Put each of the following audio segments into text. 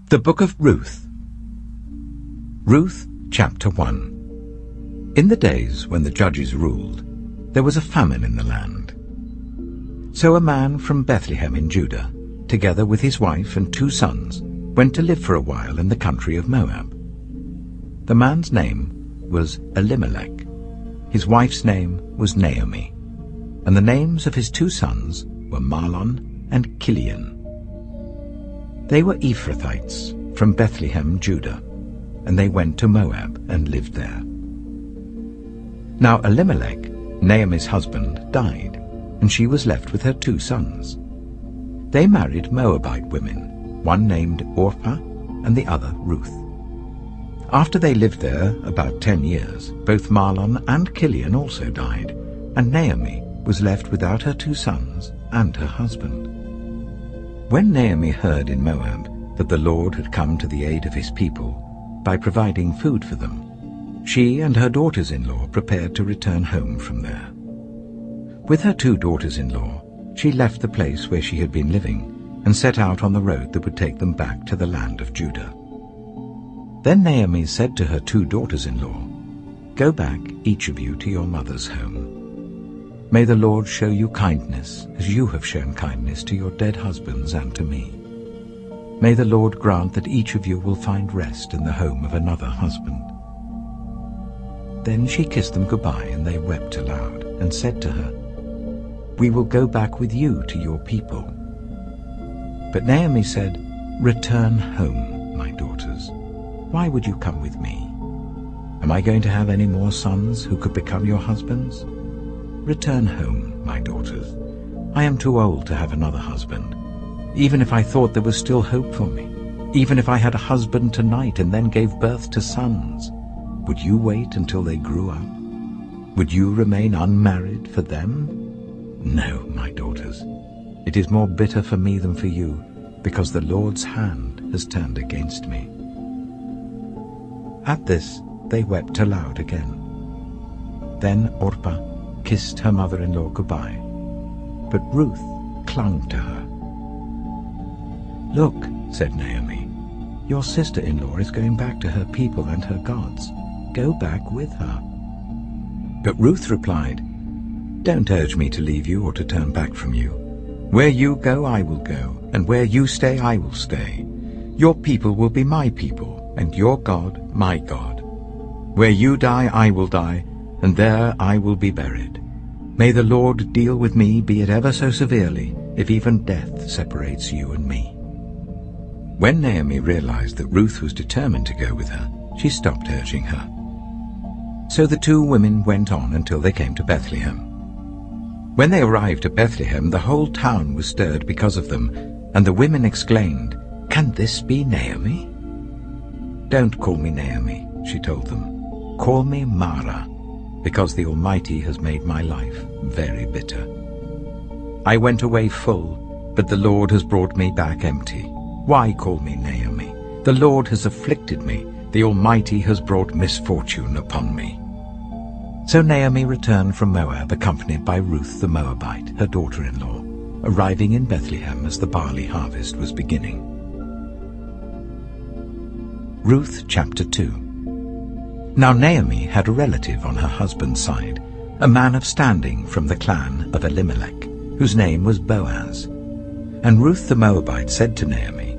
The Book of Ruth. Ruth, chapter 1. In the days when the judges ruled, there was a famine in the land. So a man from Bethlehem in Judah, together with his wife and 2 sons, went to live for a while in the country of Moab. The man's name was Elimelech. His wife's name was Naomi, and the names of his 2 sons were Mahlon and Chilion. They were Ephrathites from Bethlehem, Judah, and they went to Moab and lived there. Now Elimelech, Naomi's husband, died, and she was left with her 2 sons. They married Moabite women, one named Orpah and the other Ruth. After they lived there about 10 years, both Mahlon and Chilion also died, and Naomi was left without her 2 sons and her husband. When Naomi heard in Moab that the Lord had come to the aid of his people by providing food for them, she and her daughters-in-law prepared to return home from there. With her 2 daughters-in-law, she left the place where she had been living and set out on the road that would take them back to the land of Judah. Then Naomi said to her 2 daughters-in-law, "Go back, each of you, to your mother's home. May the Lord show you kindness, as you have shown kindness to your dead husbands and to me. May the Lord grant that each of you will find rest in the home of another husband." Then she kissed them goodbye, and they wept aloud, and said to her, "We will go back with you to your people." But Naomi said, "Return home, my daughters. Why would you come with me? Am I going to have any more sons who could become your husbands? Return home, my daughters. I am too old to have another husband. Even if I thought there was still hope for me, even if I had a husband tonight and then gave birth to sons, would you wait until they grew up? Would you remain unmarried for them? No, my daughters. It is more bitter for me than for you, because the Lord's hand has turned against me." At this they wept aloud again. Then Orpah kissed her mother-in-law goodbye, but Ruth clung to her. "Look," said Naomi, "your sister-in-law is going back to her people and her gods. Go back with her." But Ruth replied, "Don't urge me to leave you or to turn back from you. Where you go, I will go, and where you stay, I will stay. Your people will be my people, and your God, my God. Where you die, I will die, and there I will be buried. May the Lord deal with me, be it ever so severely, if even death separates you and me." When Naomi realized that Ruth was determined to go with her, she stopped urging her. So the 2 women went on until they came to Bethlehem. When they arrived at Bethlehem, the whole town was stirred because of them, and the women exclaimed, "Can this be Naomi?" "Don't call me Naomi," she told them. "Call me Mara, because the Almighty has made my life very bitter. I went away full, but the Lord has brought me back empty. Why call me Naomi? The Lord has afflicted me. The Almighty has brought misfortune upon me." So Naomi returned from Moab, accompanied by Ruth the Moabite, her daughter-in-law, arriving in Bethlehem as the barley harvest was beginning. Ruth chapter 2. Now Naomi had a relative on her husband's side, a man of standing from the clan of Elimelech, whose name was Boaz. And Ruth the Moabite said to Naomi,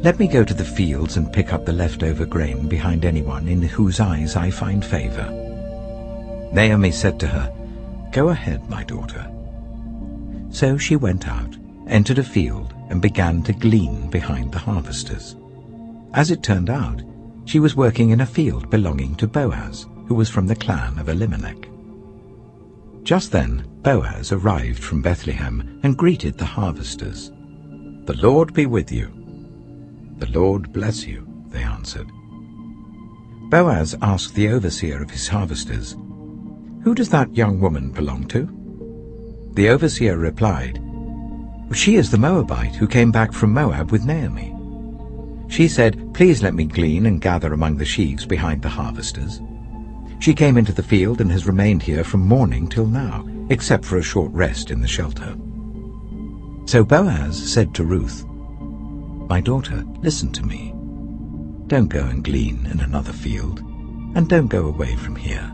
"Let me go to the fields and pick up the leftover grain behind anyone in whose eyes I find favor." Naomi said to her, "Go ahead, my daughter." So she went out, entered a field, and began to glean behind the harvesters. As it turned out, she was working in a field belonging to Boaz, who was from the clan of Elimelech. Just then Boaz arrived from Bethlehem and greeted the harvesters. "The Lord be with you." "The Lord bless you," they answered. Boaz asked the overseer of his harvesters, "Who does that young woman belong to?" The overseer replied, "She is the Moabite who came back from Moab with Naomi. She said, 'Please let me glean and gather among the sheaves behind the harvesters.' She came into the field and has remained here from morning till now, except for a short rest in the shelter." So Boaz said to Ruth, "My daughter, listen to me. Don't go and glean in another field, and don't go away from here.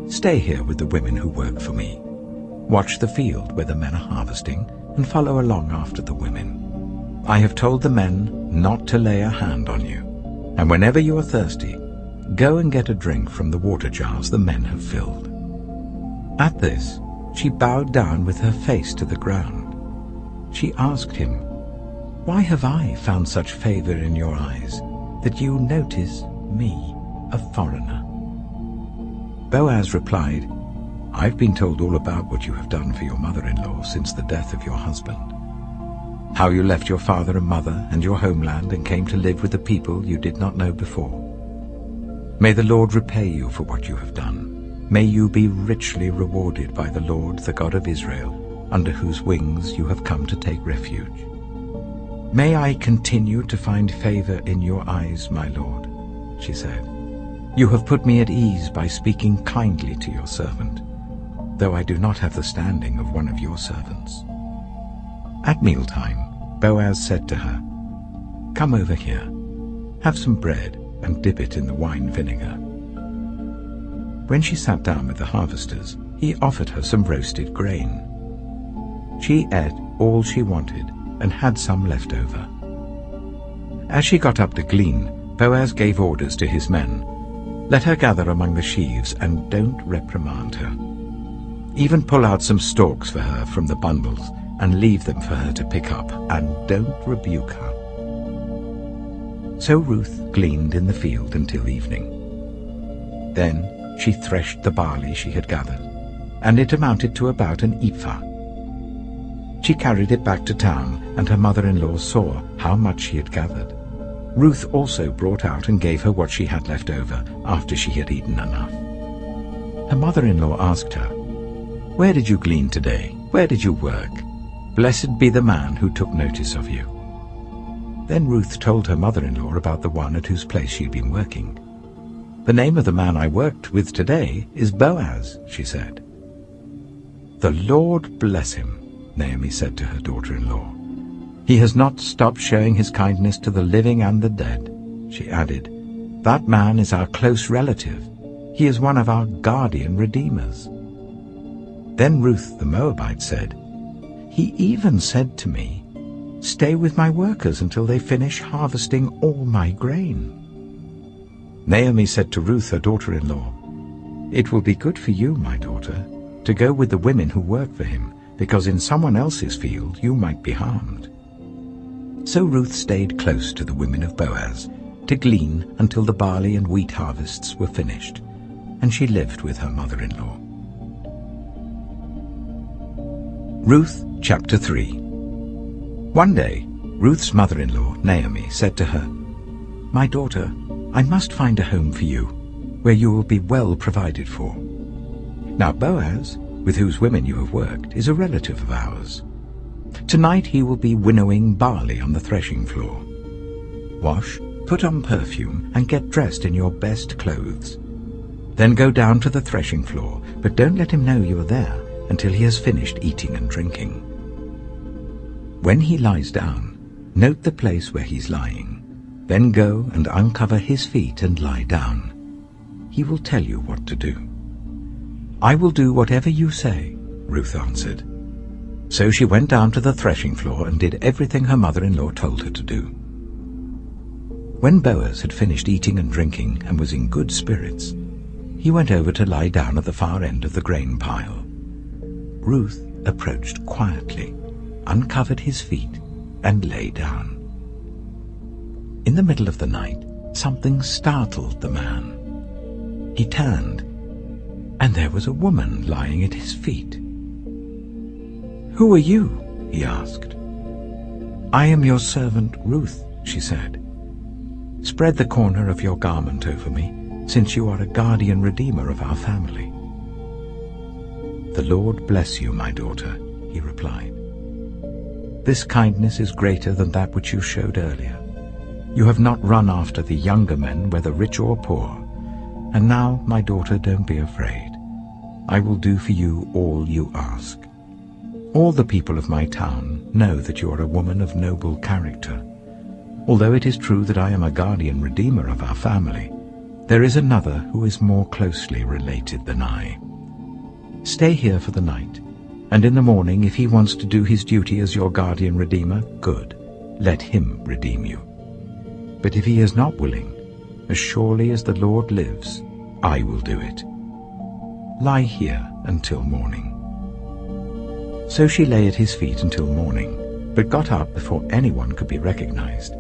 Stay here with the women who work for me. Watch the field where the men are harvesting, and follow along after the women. I have told the men not to lay a hand on you, and whenever you are thirsty, go and get a drink from the water jars the men have filled." At this, she bowed down with her face to the ground. She asked him, "Why have I found such favor in your eyes, that you notice me, a foreigner?" Boaz replied, "I've been told all about what you have done for your mother-in-law since the death of your husband. How you left your father and mother and your homeland and came to live with a people you did not know before. May the Lord repay you for what you have done. May you be richly rewarded by the Lord, the God of Israel, under whose wings you have come to take refuge. May I continue to find favor in your eyes, my Lord," she said. "You have put me at ease by speaking kindly to your servant, though I do not have the standing of one of your servants." At mealtime, Boaz said to her, "Come over here, have some bread and dip it in the wine vinegar." When she sat down with the harvesters, he offered her some roasted grain. She ate all she wanted and had some left over. As she got up to glean, Boaz gave orders to his men, "Let her gather among the sheaves and don't reprimand her. Even pull out some stalks for her from the bundles and leave them for her to pick up, and don't rebuke her." So Ruth gleaned in the field until evening. Then she threshed the barley she had gathered, and it amounted to about an ephah. She carried it back to town, and her mother-in-law saw how much she had gathered. Ruth also brought out and gave her what she had left over after she had eaten enough. Her mother-in-law asked her, "Where did you glean today? Where did you work? Blessed be the man who took notice of you." Then Ruth told her mother-in-law about the one at whose place she'd been working. "The name of the man I worked with today is Boaz," she said. "The Lord bless him," Naomi said to her daughter-in-law. "He has not stopped showing his kindness to the living and the dead." She added, "That man is our close relative. He is one of our guardian redeemers." Then Ruth the Moabite said, "He even said to me, 'Stay with my workers until they finish harvesting all my grain.'" Naomi said to Ruth, her daughter-in-law, "It will be good for you, my daughter, to go with the women who work for him, because in someone else's field you might be harmed." So Ruth stayed close to the women of Boaz to glean until the barley and wheat harvests were finished, and she lived with her mother-in-law. Ruth chapter 3. One day, Ruth's mother-in-law, Naomi, said to her, "My daughter, I must find a home for you, where you will be well provided for. Now Boaz, with whose women you have worked, is a relative of ours. Tonight he will be winnowing barley on the threshing floor. Wash, put on perfume, and get dressed in your best clothes. Then go down to the threshing floor, but don't let him know you are there until he has finished eating and drinking. When he lies down, note the place where he's lying. Then go and uncover his feet and lie down. He will tell you what to do." "I will do whatever you say," Ruth answered. So she went down to the threshing floor and did everything her mother-in-law told her to do. When Boaz had finished eating and drinking and was in good spirits, he went over to lie down at the far end of the grain pile. Ruth approached quietly, uncovered his feet, and lay down. In the middle of the night, something startled the man. He turned, and there was a woman lying at his feet. "Who are you?" he asked. "I am your servant Ruth," she said. "Spread the corner of your garment over me, since you are a guardian redeemer of our family." "The Lord bless you, my daughter," he replied. "This kindness is greater than that which you showed earlier. You have not run after the younger men, whether rich or poor. And now, my daughter, don't be afraid. I will do for you all you ask. All the people of my town know that you are a woman of noble character. Although it is true that I am a guardian redeemer of our family, there is another who is more closely related than I. Stay here for the night, and in the morning, if he wants to do his duty as your guardian redeemer, good, let him redeem you. But if he is not willing, as surely as the Lord lives, I will do it. Lie here until morning." So she lay at his feet until morning, but got up before anyone could be recognized.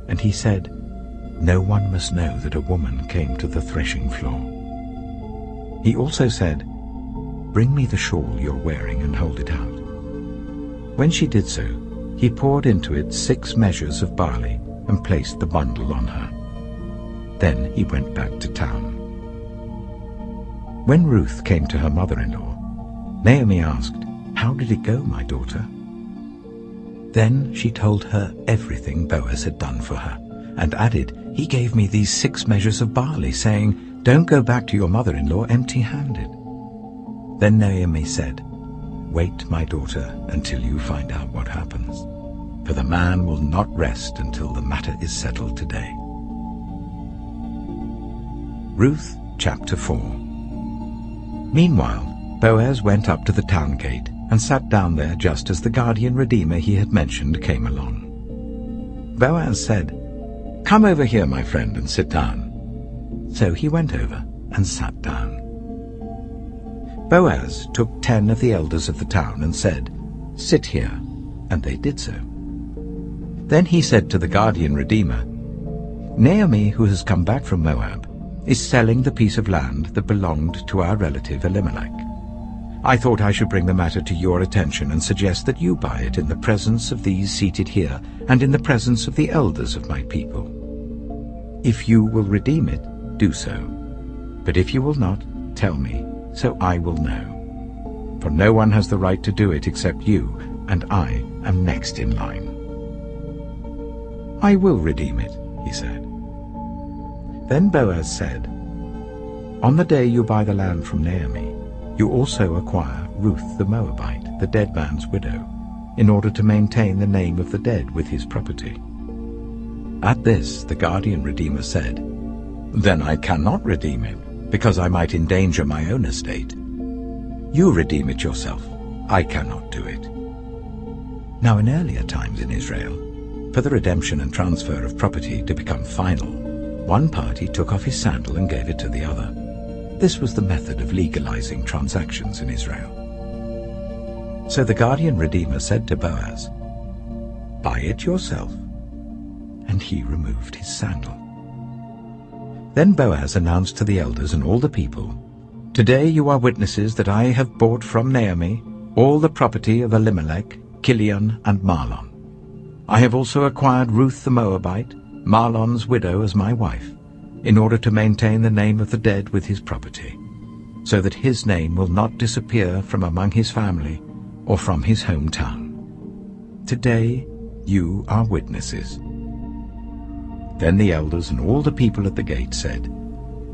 And he said, "No one must know that a woman came to the threshing floor." He also said, "Bring me the shawl you're wearing and hold it out." When she did so, he poured into it 6 measures of barley and placed the bundle on her. Then he went back to town. When Ruth came to her mother-in-law, Naomi asked, "How did it go, my daughter?" Then she told her everything Boaz had done for her, and added, "He gave me these 6 measures of barley, saying, 'Don't go back to your mother-in-law empty-handed.'" Then Naomi said, "Wait, my daughter, until you find out what happens, for the man will not rest until the matter is settled today." Ruth chapter 4. Meanwhile, Boaz went up to the town gate and sat down there just as the guardian redeemer he had mentioned came along. Boaz said, "Come over here, my friend, and sit down." So he went over and sat down. Boaz took 10 of the elders of the town and said, "Sit here," and they did so. Then he said to the guardian redeemer, "Naomi, who has come back from Moab, is selling the piece of land that belonged to our relative Elimelech. I thought I should bring the matter to your attention and suggest that you buy it in the presence of these seated here and in the presence of the elders of my people. If you will redeem it, do so. But if you will not, tell me, so I will know. For no one has the right to do it except you, and I am next in line." "I will redeem it," he said. Then Boaz said, "On the day you buy the land from Naomi, you also acquire Ruth the Moabite, the dead man's widow, in order to maintain the name of the dead with his property." At this the guardian redeemer said, "Then I cannot redeem it, because I might endanger my own estate. You redeem it yourself. I cannot do it." Now in earlier times in Israel, for the redemption and transfer of property to become final, one party took off his sandal and gave it to the other. This was the method of legalizing transactions in Israel. So the guardian redeemer said to Boaz, "Buy it yourself." And he removed his sandal. Then Boaz announced to the elders and all the people, "Today you are witnesses that I have bought from Naomi all the property of Elimelech, Kilion, and Mahlon. I have also acquired Ruth the Moabite, Mahlon's widow, as my wife, in order to maintain the name of the dead with his property, so that his name will not disappear from among his family or from his hometown. Today you are witnesses." Then the elders and all the people at the gate said,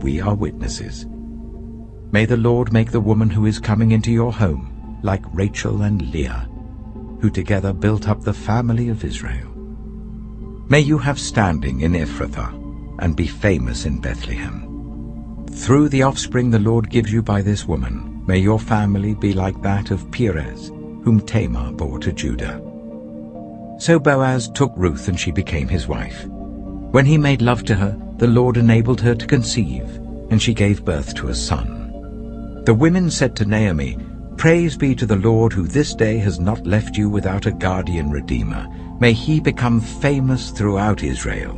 "We are witnesses. May the Lord make the woman who is coming into your home like Rachel and Leah, who together built up the family of Israel. May you have standing in Ephrathah and be famous in Bethlehem. Through the offspring the Lord gives you by this woman, may your family be like that of Perez, whom Tamar bore to Judah." So Boaz took Ruth, and she became his wife. When he made love to her, the Lord enabled her to conceive, and she gave birth to a son. The women said to Naomi, "Praise be to the Lord, who this day has not left you without a guardian redeemer. May he become famous throughout Israel.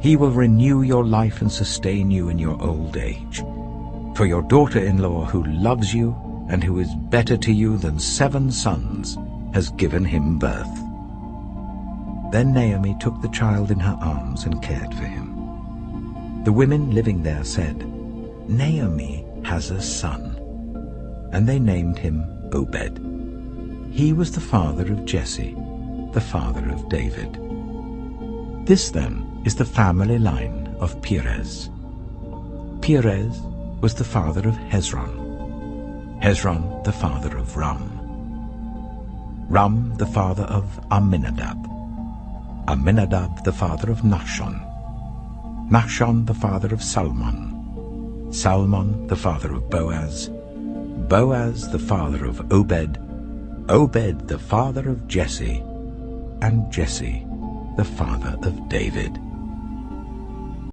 He will renew your life and sustain you in your old age. For your daughter-in-law, who loves you and who is better to you than 7 sons, has given him birth." Then Naomi took the child in her arms and cared for him. The women living there said, "Naomi has a son," and they named him Obed. He was the father of Jesse, the father of David. This, then, is the family line of Perez. Perez was the father of Hezron. Hezron the father of Ram. Ram the father of Amminadab. Amminadab the father of Nahshon, Nahshon the father of Salmon, Salmon the father of Boaz, Boaz the father of Obed, Obed the father of Jesse, and Jesse the father of David.